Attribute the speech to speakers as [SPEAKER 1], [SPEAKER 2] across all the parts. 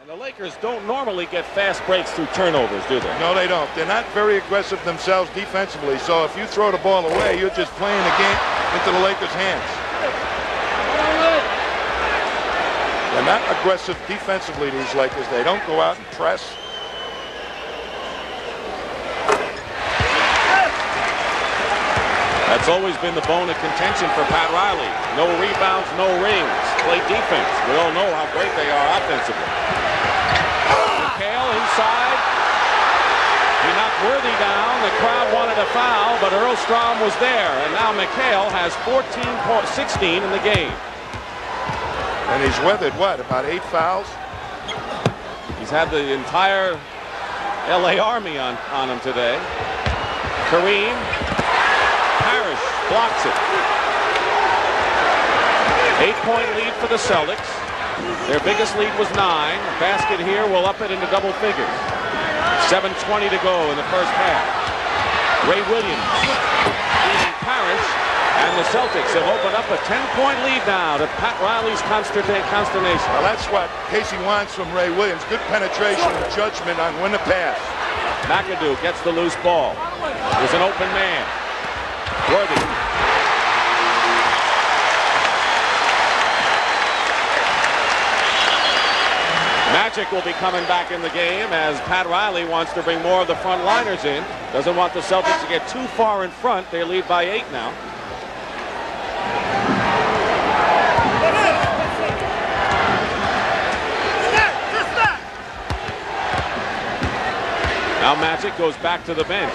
[SPEAKER 1] And the Lakers don't normally get fast breaks through turnovers, do they?
[SPEAKER 2] No, they don't. They're not very aggressive themselves defensively. So if you throw the ball away, you're just playing the game into the Lakers' hands. They're not aggressive defensively, these Lakers. They don't go out and press.
[SPEAKER 1] That's always been the bone of contention for Pat Riley. No rebounds, no rings. Play defense. We all know how great they are offensively. McHale inside. He knocked Worthy down. The crowd wanted a foul, but Earl Strom was there. And now McHale has 16 in the game.
[SPEAKER 2] And he's weathered, what, about 8 fouls?
[SPEAKER 1] He's had the entire L.A. Army on him today. Kareem. Parish blocks it. 8-point lead for the Celtics. Their biggest lead was 9. A basket here will up it into double figures. 7:20 to go in the first half. Ray Williams beating Parish, and the Celtics have opened up a 10-point lead now to Pat Riley's consternation.
[SPEAKER 2] Well, that's what Casey wants from Ray Williams. Good penetration and judgment on when to pass.
[SPEAKER 1] McAdoo gets the loose ball. There's an open man. Worthy. Magic will be coming back in the game as Pat Riley wants to bring more of the front liners in. Doesn't want the Celtics to get too far in front. They lead by 8 now. Now Magic goes back to the bench.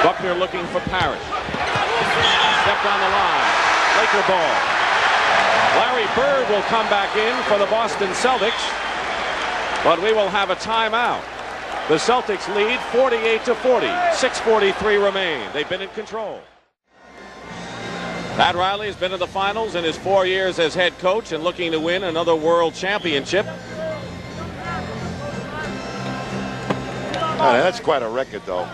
[SPEAKER 1] Buckner looking for Parish. Stepped on the line. Laker ball. Larry Bird will come back in for the Boston Celtics, but we will have a timeout. The Celtics lead 48-40. 6:43 remain. They've been in control. Pat Riley has been in the finals in his 4 years as head coach and looking to win another world championship.
[SPEAKER 2] That's quite a record, though,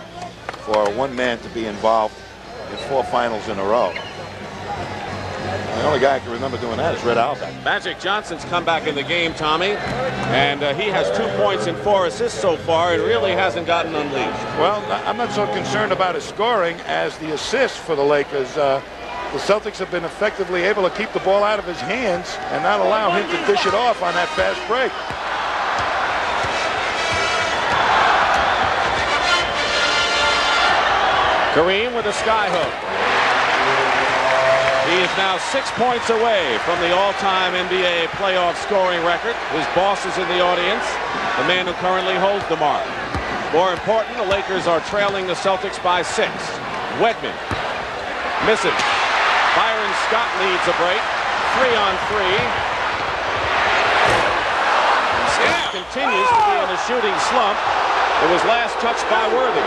[SPEAKER 2] for one man to be involved in 4 finals in a row. The only guy I can remember doing that is Red Auerbach.
[SPEAKER 1] Magic Johnson's come back in the game, Tommy, and he has 2 points and 4 assists so far and really hasn't gotten unleashed.
[SPEAKER 2] Well, I'm not so concerned about his scoring as the assists for the Lakers. The Celtics have been effectively able to keep the ball out of his hands and not allow him to dish it off on that fast break.
[SPEAKER 1] Kareem with a skyhook. He is now 6 points away from the all-time NBA playoff scoring record. His boss is in the audience, the man who currently holds the mark. More important, the Lakers are trailing the Celtics by 6. Wedman misses. Byron Scott needs a break. 3-on-3. Scott continues to be in a shooting slump. It was last touched by Worthy.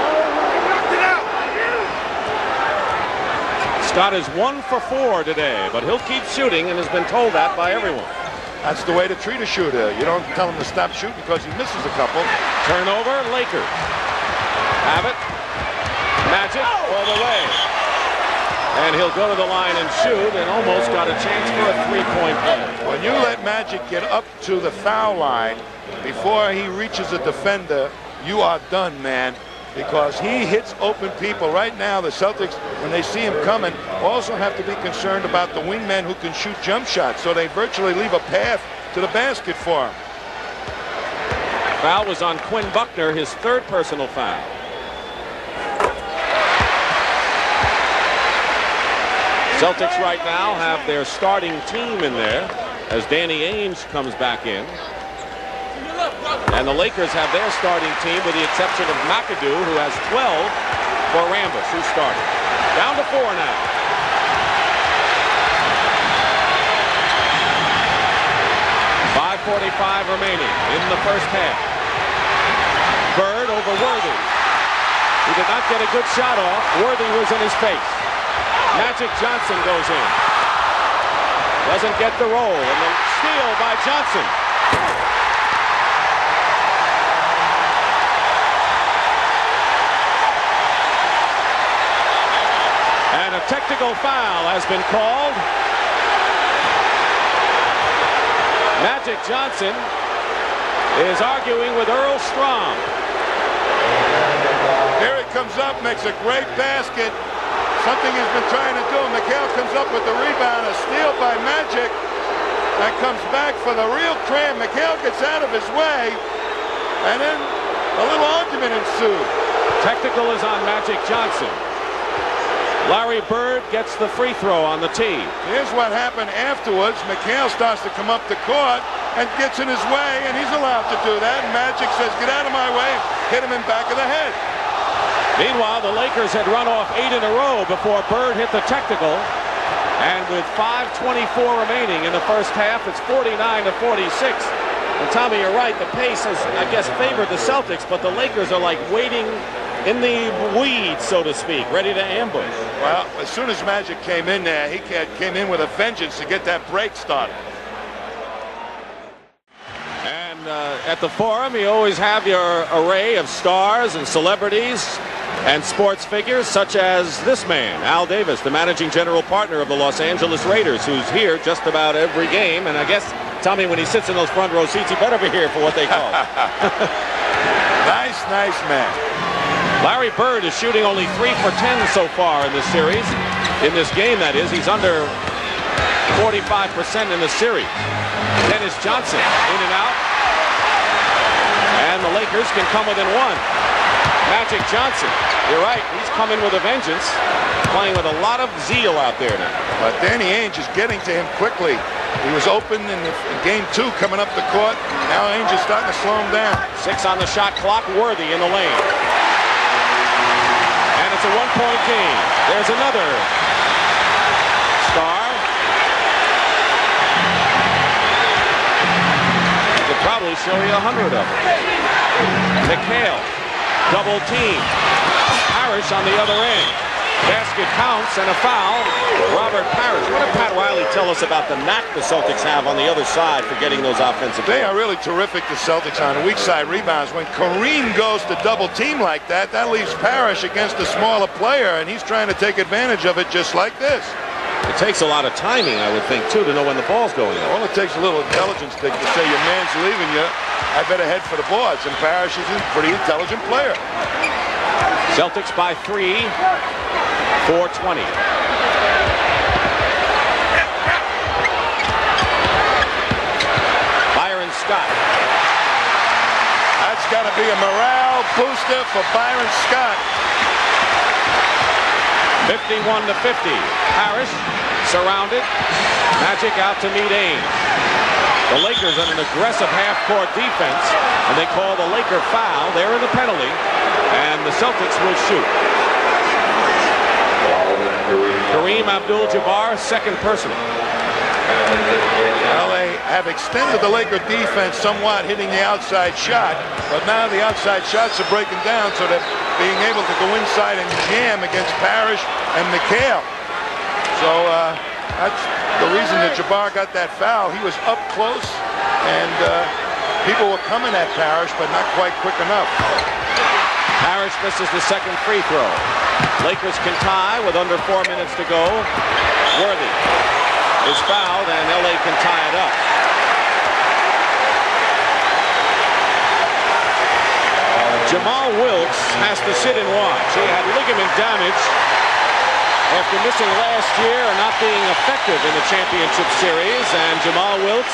[SPEAKER 1] Scott is 1 for 4 today, but he'll keep shooting and has been told that by everyone.
[SPEAKER 2] That's the way to treat a shooter. You don't tell him to stop shooting because he misses a couple.
[SPEAKER 1] Turnover, Lakers. Have it. Magic all the way. And he'll go to the line and shoot and almost got a chance for a 3-point play.
[SPEAKER 2] When you let Magic get up to the foul line before he reaches a defender, you are done, man. Because he hits open people. Right now, the Celtics, when they see him coming, also have to be concerned about the wingmen who can shoot jump shots. So they virtually leave a path to the basket for him.
[SPEAKER 1] Foul was on Quinn Buckner, his 3rd personal foul. Celtics right now have their starting team in there as Danny Ainge comes back in. And the Lakers have their starting team with the exception of McAdoo, who has 12 for Rambis, who started. Down to 4 now. .545 remaining in the first half. Bird over Worthy. He did not get a good shot off. Worthy was in his face. Magic Johnson goes in. Doesn't get the roll. And the steal by Johnson. And a technical foul has been called. Magic Johnson is arguing with Earl Strom.
[SPEAKER 2] Here he comes up, makes a great basket. Something he's been trying to do. McHale comes up with the rebound, a steal by Magic. That comes back for the real cram. McHale gets out of his way, and then a little argument ensued.
[SPEAKER 1] Technical is on Magic Johnson. Larry Bird gets the free throw on the tee.
[SPEAKER 2] Here's what happened afterwards. McHale starts to come up the court and gets in his way, and he's allowed to do that. And Magic says, "Get out of my way," hit him in back of the head.
[SPEAKER 1] Meanwhile, the Lakers had run off 8 in a row before Bird hit the technical. And with 5:24 remaining in the first half, it's 49-46. And Tommy, you're right. The pace has, I guess, favored the Celtics, but the Lakers are like waiting in the weeds, so to speak, ready to ambush.
[SPEAKER 2] Well, as soon as Magic came in there, he came in with a vengeance to get that break started.
[SPEAKER 1] And at the Forum, you always have your array of stars and celebrities and sports figures, such as this man, Al Davis, the managing general partner of the Los Angeles Raiders, who's here just about every game. And I guess, Tommy, when he sits in those front row seats, he better be here for what they call.
[SPEAKER 2] Nice man.
[SPEAKER 1] Larry Bird is shooting only 3 for 10 so far in this series. In this game, that is. He's under 45% in the series. Dennis Johnson in and out. And the Lakers can come within 1. Magic Johnson, you're right, he's coming with a vengeance, playing with a lot of zeal out there now.
[SPEAKER 2] But Danny Ainge is getting to him quickly. He was open in game 2 coming up the court. Now Ainge is starting to slow him down.
[SPEAKER 1] 6 on the shot clock, Worthy in the lane. And it's a 1-point game. There's another star. I could probably show you 100 of them. McHale. Double team. Parish on the other end. Basket counts and a foul. Robert Parish. What did Pat Riley tell us about the knack the Celtics have on the other side for getting those offensive
[SPEAKER 2] They
[SPEAKER 1] points?
[SPEAKER 2] are really terrific, the Celtics, on weak side rebounds. When Kareem goes to double team like that, that leaves Parish against a smaller player, and he's trying to take advantage of it just like this.
[SPEAKER 1] It takes a lot of timing, I would think, too, to know when the ball's going up.
[SPEAKER 2] All it takes a little intelligence to say your man's leaving you. I better head for the boards, and Parish is a pretty intelligent player.
[SPEAKER 1] Celtics by 3, 4:20. Byron Scott.
[SPEAKER 2] That's got to be a morale booster for Byron Scott.
[SPEAKER 1] 51-50. Parish surrounded. Magic out to meet Ainge. The Lakers on an aggressive half-court defense, and they call the Laker foul. They're in the penalty, and the Celtics will shoot. Kareem Abdul-Jabbar, second personal.
[SPEAKER 2] Well, they have extended the Laker defense somewhat, hitting the outside shot, but now the outside shots are breaking down, so they're being able to go inside and jam against Parish and McHale. So that's the reason that Jabbar got that foul. He was up close, and people were coming at Parish, but not quite quick enough.
[SPEAKER 1] Parish misses the second free throw. Lakers can tie with under 4 minutes to go. Worthy is fouled, and LA can tie it up. Jamal Wilkes has to sit and watch. He had ligament damage after missing last year and not being effective in the championship series, and Jamal Wilkes